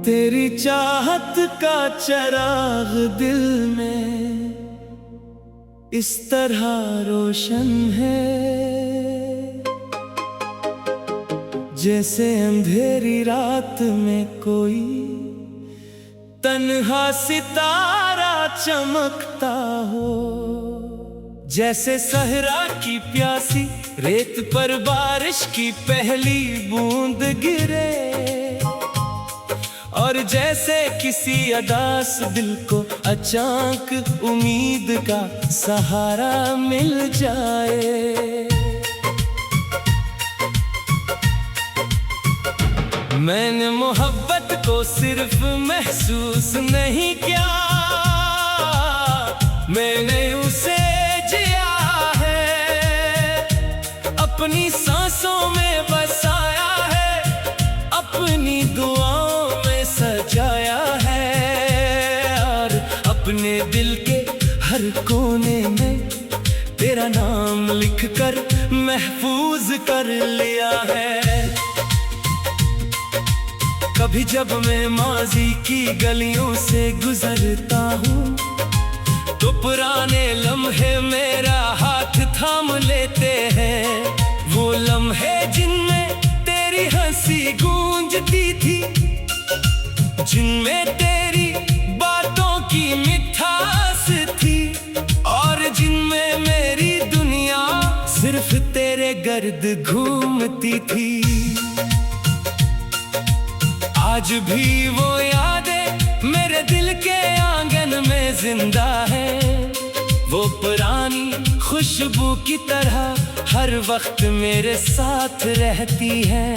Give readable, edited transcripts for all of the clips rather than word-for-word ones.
तेरी चाहत का चराग दिल में इस तरह रोशन है, जैसे अंधेरी रात में कोई तन्हा सितारा चमकता हो। जैसे सहरा की प्यासी रेत पर बारिश की पहली बूंद गिरे, और जैसे किसी अदास दिल को अचानक उम्मीद का सहारा मिल जाए। मैंने मोहब्बत को सिर्फ महसूस नहीं किया, मैंने उसे जिया है, अपनी सांसों में बसाया है, अपनी दुआओं में सजाया है, और अपने दिल के हर कोने में तेरा नाम लिखकर महफूज कर लिया है। कभी जब मैं माजी की गलियों से गुजरता हूँ, तो पुराने लम्हे मेरा हाथ थाम लेते हैं। वो लम्हे जिनमें तेरी हंसी गूंजती थी, जिनमें तेरी बातों की मिठास थी, और जिनमें मेरी दुनिया सिर्फ तेरे गर्द घूमती थी। आज भी वो यादें मेरे दिल के आंगन में जिंदा है, वो पुरानी खुशबू की तरह हर वक्त मेरे साथ रहती है।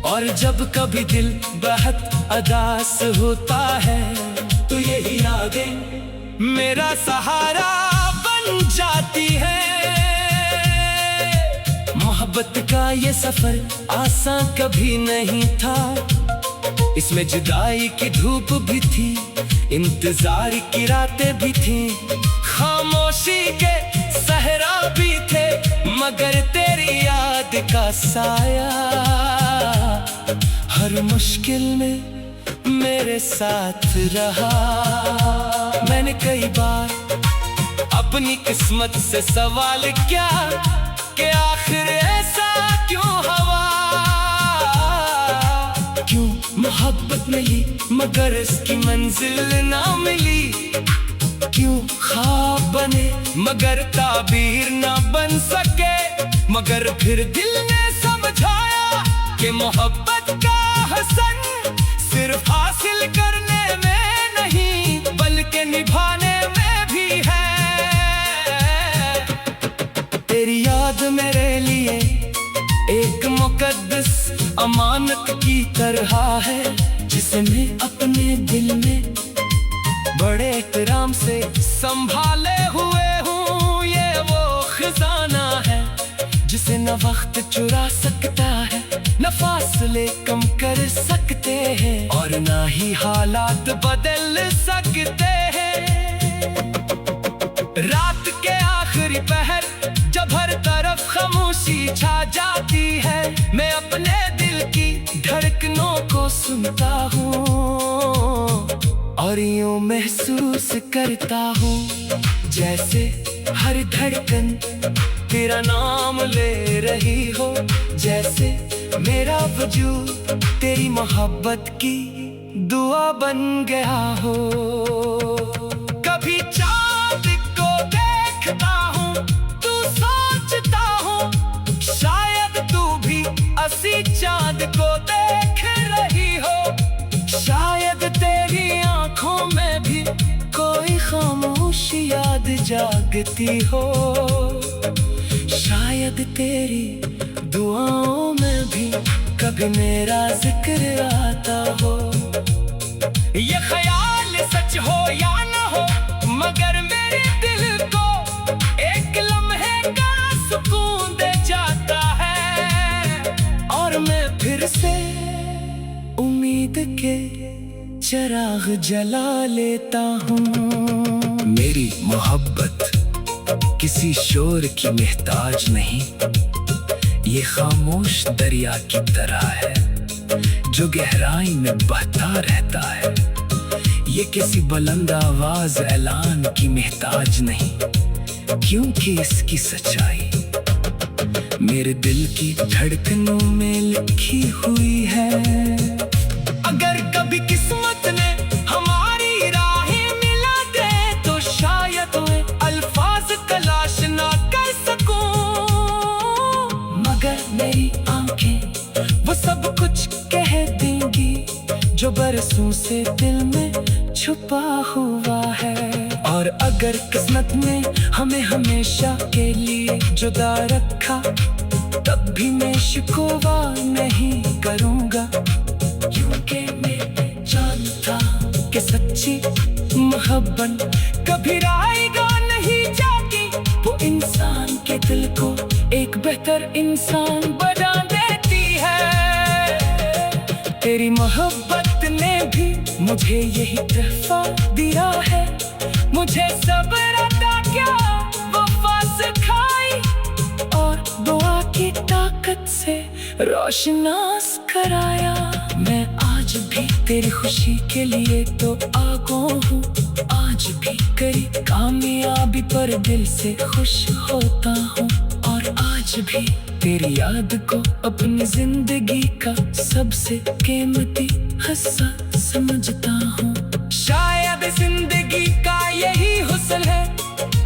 और जब कभी दिल बहुत उदास होता है, तो यही यादें मेरा सहारा बन जाती है। मोहब्बत का ये सफर आसान कभी नहीं था, इसमें जुदाई की धूप भी थी, इंतजार की रातें भी थी, खामोशी के सहरा भी थे, मगर तेरी याद का साया हर मुश्किल में मेरे साथ रहा। मैंने कई बार अपनी किस्मत से सवाल किया कि आखिर ऐसा क्यों हुआ, क्यों मोहब्बत मिली मगर इसकी मंजिल ना मिली, क्यों ख्वाब बने मगर ताबीर ना बन सके। मगर फिर दिल ने समझाया कि मोहब्बत का हसन सिर्फ हासिल करने में नहीं, बल्कि निभाने में भी है। तेरी याद मेरे लिए एक मुकद्दस अमानत की तरह है, जिसे मैं अपने दिल में बड़े एहतराम से संभाले हुए हूँ। ये वो खजाना है जिसे न वक्त चुरा सकता है, न फासले कम कर सकते हैं, और ना ही हालात बदल सकते हैं। रात के आखिरी पहर जब हर तरफ खामोशी छा जाती है, मैं अपने दिल की धड़कनों को सुनता हूँ, और यूं महसूस करता हूँ जैसे हर धड़कन तेरा नाम ले रही हो, जैसे मेरा वजूद तेरी मोहब्बत की दुआ बन गया हो। कभी चाँद को देखता हूँ तू सोचता हूँ, शायद तू भी असी चाँद को देख रही हो, शायद तेरी आँखों में भी कोई खामोश याद जागती हो, शायद तेरी दुआओं में भी कभी मेरा जिक्र आता हो। ये ख्याल सच हो या न हो, मगर मेरे दिल को एक लम्हे का सुकून दे जाता है, और मैं फिर से उम्मीद के चिराग जला लेता हूँ। मेरी मोहब्बत किसी शोर की मोहताज नहीं, ये खामोश दरिया की तरह है, जो गहराई में बहता रहता है। ये किसी बुलंद आवाज ऐलान की मोहताज नहीं, क्योंकि इसकी सच्चाई मेरे दिल की धड़कनों में लिखी हुई है। अगर कभी किस्मत ने हमारी राहें मिला दे तो शायद मैं अल्फाज तलाश ना कर सकूं, मगर मेरी आंखें वो सब कुछ कह देंगी जो बरसों से दिल में छुपा हुआ है। और अगर किस्मत ने हमें हमेशा के लिए जुदा रखा, तब भी मैं शिकवा नहीं करूँगा, क्योंकि मैं जानता कि सच्ची मोहब्बत कभी आएगा नहीं जाती। वो इंसान के दिल को एक बेहतर इंसान बना देती है। तेरी मोहब्बत ने भी मुझे यही तोहफा दिया है, मुझे सब्र अता क्या वफा सिखाई, और दुआ की ताकत से रोशनास कराया। मैं आज भी तेरी खुशी के लिए तो आगों हूँ, आज भी करी कामयाबी पर दिल से खुश होता हूँ, और आज भी तेरी याद को अपनी जिंदगी का सबसे कीमती हिस्सा समझता हूँ। शायद जिंदगी का यही हुस्न है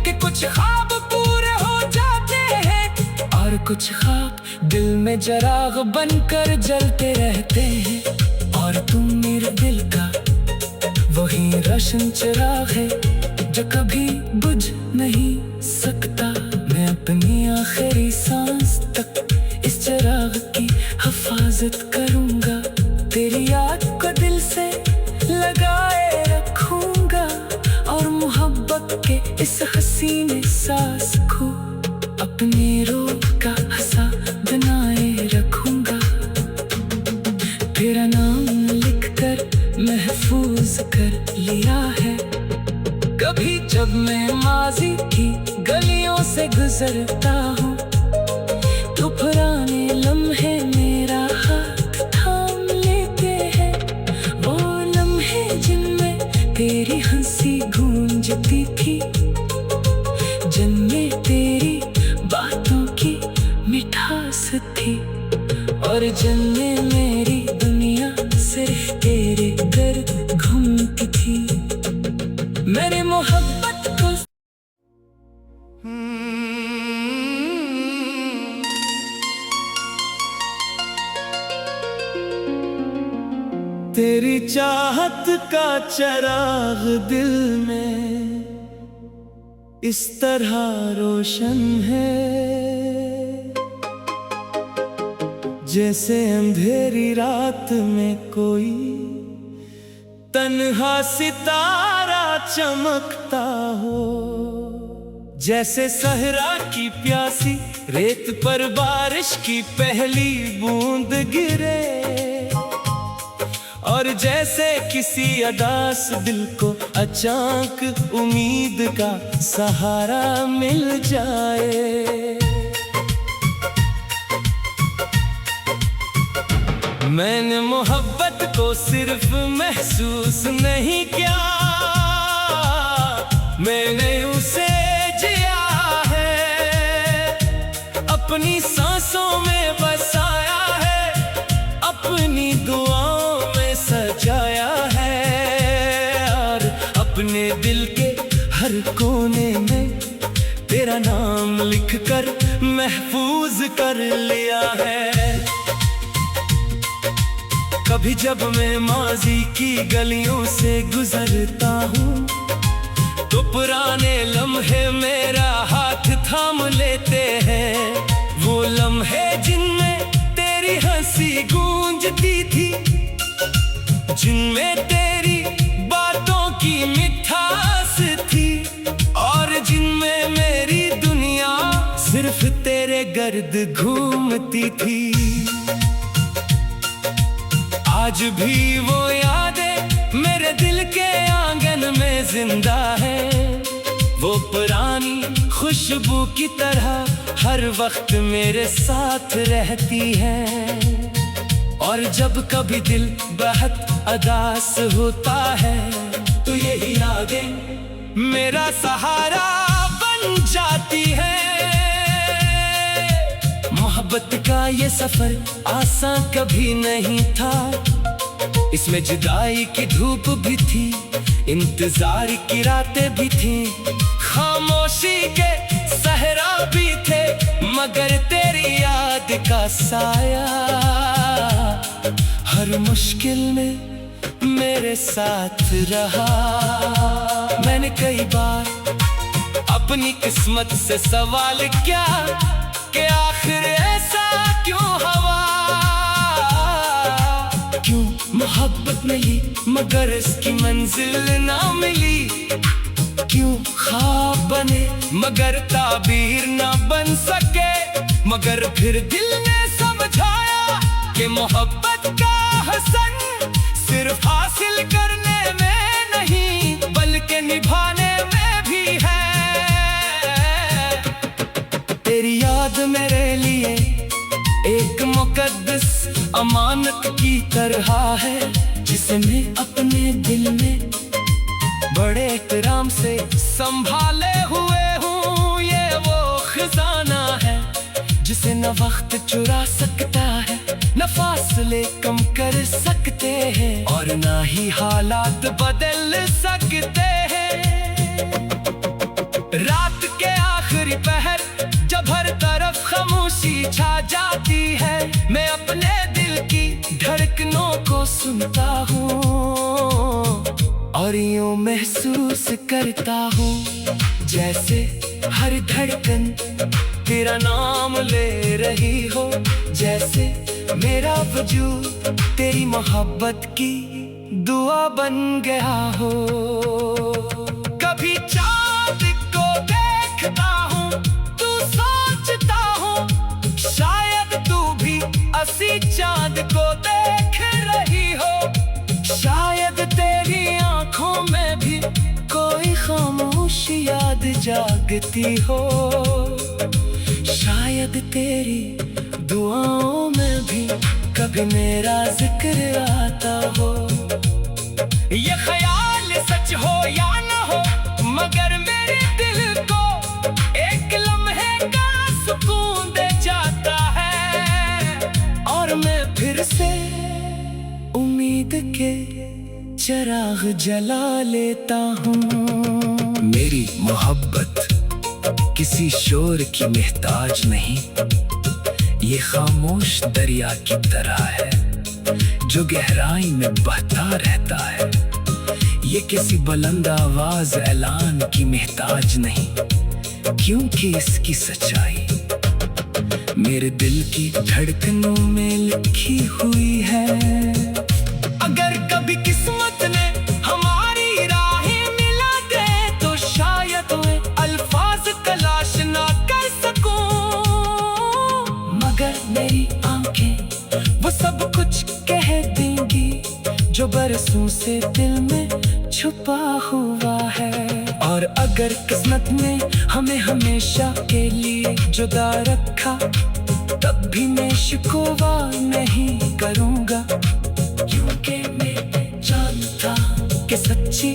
कि कुछ ख्वाब पूरे हो जाते हैं, और कुछ ख्वाब दिल में चिराग बनकर जलते रहते हैं। और तू मेरे दिल का वही रोशन चिराग है जो कभी बुझ नहीं सकता। मैं अपनी आखिरी सांस तक इस चिराग की हिफाजत करूंगा, तेरी याद को दिल से लगाए रखूंगा, और मोहब्बत के इस हसीने सांस को अपने रूह का हिस्सा बनाए रखूंगा। तेरा नाम लिखकर महफूज कर लिया है। कभी जब मैं माजी की गलियों से गुजरता हूँ, तो पुराने लम्हे मेरा हाथ थाम लेते हैं। वो लम्हे जिनमें तेरी हंसी गूंजती थी, जिनमें तेरी बातों की मिठास थी, और जिनमें मेरी दुनिया सिर्फ तेरे दर्द घूमती थी। मेरी मोहब्बत को तेरी चाहत का चिराग दिल में इस तरह रोशन है, जैसे अंधेरी रात में कोई तन्हा सितारा चमकता हो। जैसे सहरा की प्यासी रेत पर बारिश की पहली बूंद गिरे, और जैसे किसी अदास दिल को अचानक उम्मीद का सहारा मिल जाए। मैंने मोहब्बत को सिर्फ महसूस नहीं किया, मैंने उसे जिया है, अपनी सांसों में बसाया है, अपनी दुआओं में सजाया है, और अपने दिल के हर कोने में तेरा नाम लिखकर महफूज कर लिया है। कभी जब मैं माजी की गलियों से गुजरता हूँ, तो पुराने लम्हे मेरा हाथ थाम लेते हैं। वो लम्हे जिनमें तेरी हंसी गूंजती थी, जिनमें तेरी बातों की मिठास थी, और जिनमें मेरी दुनिया सिर्फ तेरे गर्द घूमती थी। आज भी वो यादें मेरे दिल के आंगन में जिंदा है। वो पुरानी खुशबू की तरह हर वक्त मेरे साथ रहती है, और जब कभी दिल बहुत उदास होता है तो यही यादें मेरा सहारा बन जाती है। मोहब्बत का ये सफर आसान कभी नहीं था, इसमें जुदाई की धूप भी थी, इंतजार की रातें भी थी, खामोशी के सहरा भी थे, मगर तेरी याद का साया हर मुश्किल में मेरे साथ रहा। मैंने कई बार अपनी किस्मत से सवाल किया कि आखिर ऐसा क्यों हुआ, क्यों मोहब्बत मिली मगर इसकी मंजिल ना मिली, क्यों ख्वाब बने मगर ताबीर ना बन सके। मगर फिर दिल ने समझाया कि मोहब्बत का हसन सिर्फ हासिल करने में नहीं बल्कि निभाने में भी है। तेरी याद मेरे लिए एक मुकद्दस अमानत की तरह है, जिसे मैं अपने दिल में बड़े एहतराम से संभाले हुए हूँ। ये वो खजाना है जिसे न वक्त चुरा सकता है, न फासले कम कर सकते हैं और ना ही हालात बदल सकते हैं। रात के आखिरी पहर जब हर तरफ खामोशी छा जाती है, मैं अपने दिल की धड़कनों को सुनता हूँ और यूं महसूस करता हूँ जैसे हर धड़कन तेरा नाम ले रही हो, जैसे मेरा वजूद तेरी मोहब्बत की दुआ बन गया हो। कभी चाँद को देखता हूँ तू सोचता हूँ शायद तू भी असी चाँद को देख रही हो, शायद तेरी आँखों में भी कोई खामोश याद जागती हो, शायद तेरी दुआओं में भी कभी मेरा जिक्र आता हो। ये ख्याल सच हो या न हो मगर मेरे दिल को एक लम्हे का सुकून दे जाता है और मैं फिर से उम्मीद के चिराग जला लेता हूँ। मेरी मोहब्बत किसी शोर की मोहताज नहीं, ये खामोश दरिया की तरह है जो गहराई में बहता रहता है। ये किसी बुलंद आवाज ऐलान की मोहताज नहीं, क्योंकि इसकी सच्चाई मेरे दिल की धड़कनों में लिखी हुई है। अगर कभी किस्मत ने हमारी राहें मिला दे तो शायद मैं अल्फाज तलाश ना कर सकूं, मगर मेरी आंखें वो सब कुछ कह देंगी जो बरसों से दिल में छुपा हुआ है। और अगर किस्मत ने हमें हमेशा के लिए जुदा रखा तब भी मैं शिकवा नहीं करूँगा, क्योंकि मैं जानता कि सच्ची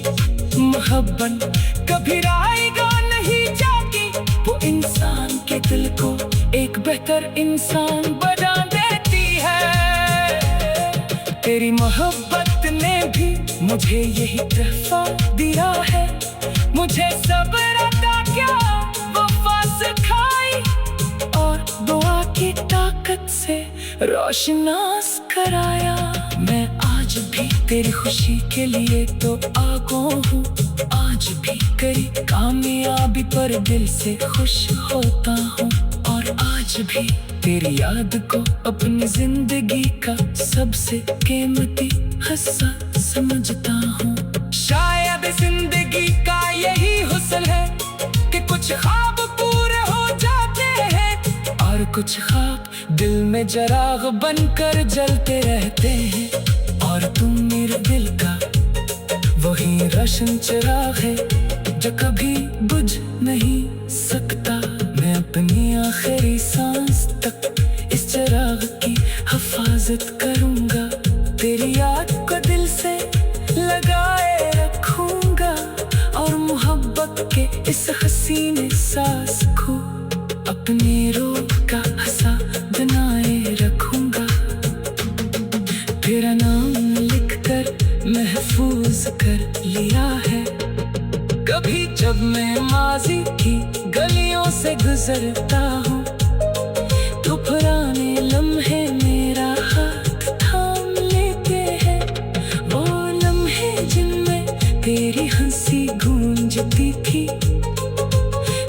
मोहब्बत कभी आएगा नहीं जागी, वो इंसान के दिल को एक बेहतर इंसान बना देती है। तेरी मोहब्बत ने भी मुझे यही तोहफा दिया है, मुझे सब्र अता क्या वफा सिखाई और दुआ की ताकत से रोशनास कराया। मैं आज भी तेरी खुशी के लिए तो आगो हूँ, आज भी करी कामयाबी पर दिल से खुश होता हूँ और आज भी तेरी याद को अपनी जिंदगी का सबसे कीमती हिस्सा समझता हूँ। शायद जिंदगी का यही हुस्न है कि कुछ ख्वाब पूरे हो जाते हैं और कुछ ख्वाब दिल में चिराग बनकर जलते रहते हैं। और तुम मेरे दिल का वही रोशन चिराग है जो कभी बुझ नहीं सकता। मैं अपनी आखिरी सांस तक इस चिराग की हिफाजत करूँगा। हसीने सांस को अपने रोग का हंसा बनाए रखूंगा। तेरा नाम लिखकर महफूज कर लिया है। कभी जब मैं माजी की गलियों से गुजरता हूँ तो पुराने लम्हे मेरा हाथ थाम लेते हैं। वो लम्हे जिनमें तेरी हंसी गूंजती थी,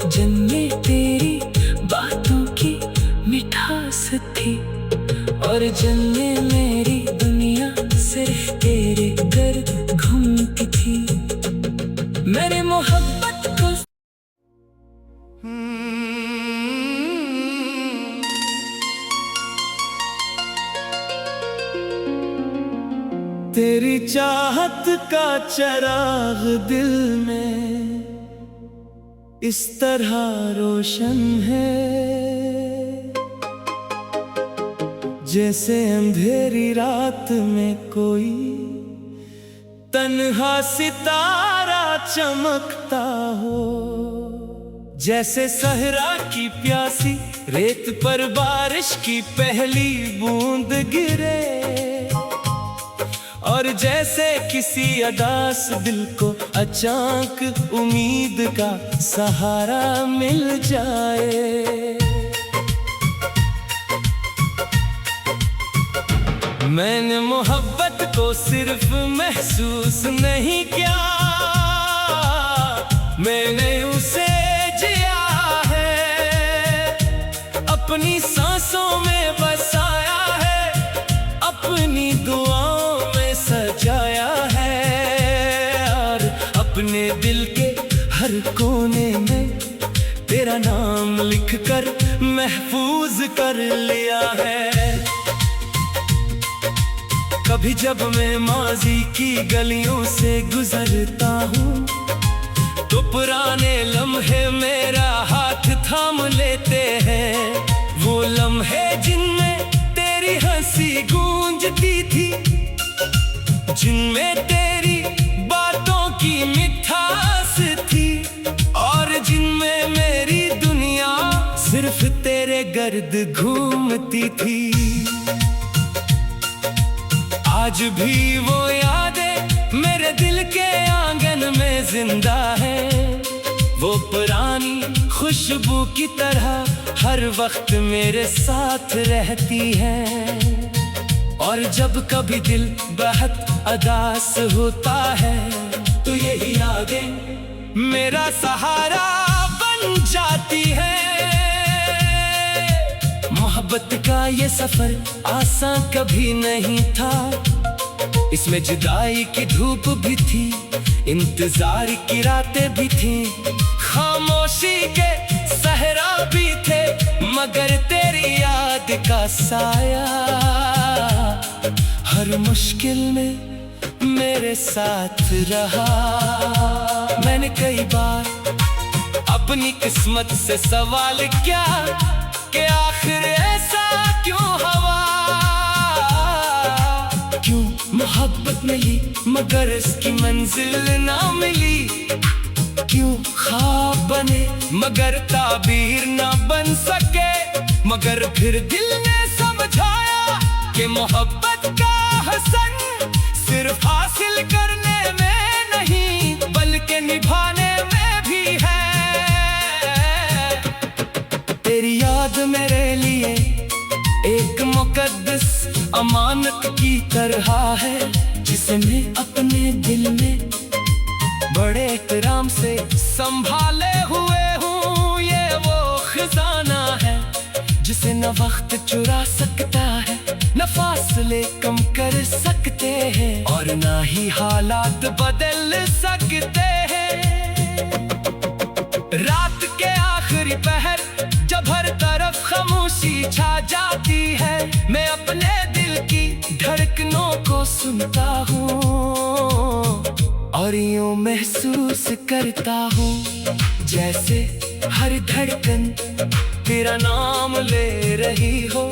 जिनमें तेरी बातों की मिठास थी, और जिनमें मेरी दुनिया सिर्फ तेरे गर्द घूमती थी। मेरे मोहब्बत को तेरी चाहत का चराग दिल में इस तरह रोशन है, जैसे अंधेरी रात में कोई तन्हा सितारा चमकता हो। जैसे सहरा की प्यासी रेत पर बारिश की पहली बूंद गिरे, और जैसे किसी अदास दिल को अचानक उम्मीद का सहारा मिल जाए। मैंने मोहब्बत को सिर्फ महसूस नहीं किया, मैंने उसे जिया है। अपनी सांसों में बसाया है, अपनी दुआओं में सजाया है, और अपने दिल के हर कोने में तेरा नाम लिखकर महफूज कर लिया है। कभी जब मैं माजी की गलियों से गुजरता हूँ तो पुराने लम्हे मेरा हाथ थाम लेते हैं। वो लम्हे जिनमें तेरी हंसी गूंजती थी, जिनमें तेरी बातों की मिठास थी, और जिनमें मेरी दुनिया सिर्फ तेरे गर्द घूमती थी। आज भी वो यादें मेरे दिल के आंगन में जिंदा है। वो पुरानी खुशबू की तरह हर वक्त मेरे साथ रहती है। और जब कभी दिल बहुत उदास होता है तो यही यादें मेरा सहारा बन जाती है। मोहब्बत का ये सफर आसान कभी नहीं था, इसमें जुदाई की धूप भी थी, इंतजार की रातें भी थी, खामोशी के सहरा भी थे, मगर तेरी याद का साया हर मुश्किल में मेरे साथ रहा। मैंने कई बार अपनी किस्मत से सवाल किया कि आखिर ऐसा क्यों हुआ, क्यों मोहब्बत मिली मगर इसकी मंजिल ना मिली, क्यों ख्वाब बने मगर ताबीर ना बन सके। मगर फिर दिल ने समझाया कि मोहब्बत का हसन सिर्फ हासिल करने में नहीं बल्कि निभाने में भी है। तेरी याद मेरे लिए एक मुकद्दस अमानत की तरह है, जिसे मैं अपने दिल में बड़े एहतराम से संभाले हुए हूँ। ये वो खजाना है जिसे न वक्त चुरा सकता है, न फासले कम कर सकते हैं, और ना ही हालात बदल सकते हैं। रात के आखिरी पहर जब हर तरफ खामोशी छा जाती है, मैं अपने दिल की धड़कनों को सुनता हूँ और यूं महसूस करता हूँ जैसे हर धड़कन तेरा नाम ले रही हो।